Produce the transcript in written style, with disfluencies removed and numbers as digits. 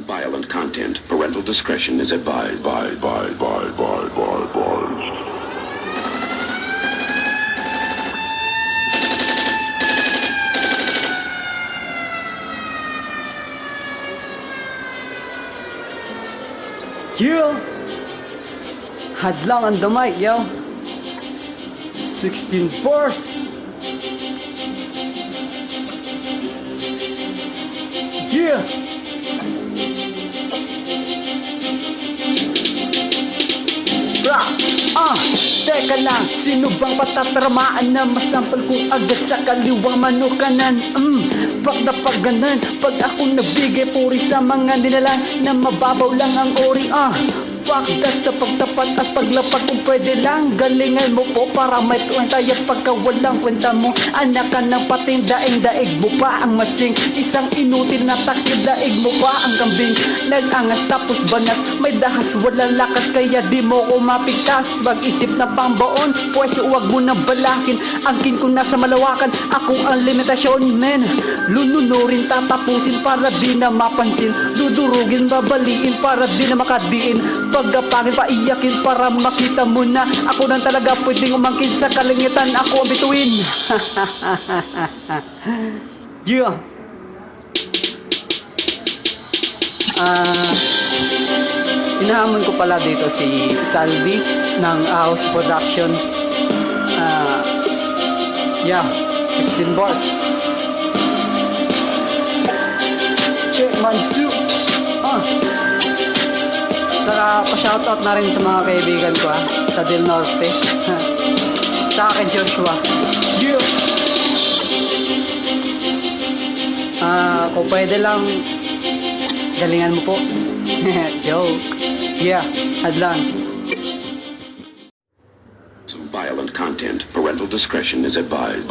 Violent content. Parental discretion is advised. Yo! Hadlang on the mic, yo! 16 bars! Yeah! Teka lang, sino bang patatamaan na masampal kong agad sa kaliwang manukanan? Pag napaganan, pag ako nabigay puri sa mga nilalang na mababaw lang ang ori. Fuck that sa pagtapat at paglapat kung pwede lang. Galingan mo po para may kwenta. Yung pagka walang kwenta mo, anak ka ng pating daig mo pa ang matching. Isang inutil na taksi, daig mo pa ang kambing. Nag-angas tapos banas, may dahas walang lakas. Kaya di mo ko mapigtas. Mag-isip na pambaon, pwes huwag mo na balakin. Angkin ko nasa malawakan, ako ang limitasyon, men. Lununurin, tatapusin para di na mapansin. Dudurugin, babaliin para di na makadiin. Pagkapangin, paiyakin para makita mo na ako nang talaga pwedeng umangkin sa kalingitan. Ako ang bituin. Yeah. Inahamon ko pala dito si Salvi ng House Productions. Yeah, 16 bars. Check man 2. Saka pa-shoutout na rin sa mga kaibigan ko sa Del Norte. Saka kay Joshua. Yeah. Kung pwede lang, galingan mo po. Joke. Yeah, hadlang. Some violent content. Parental discretion is advised.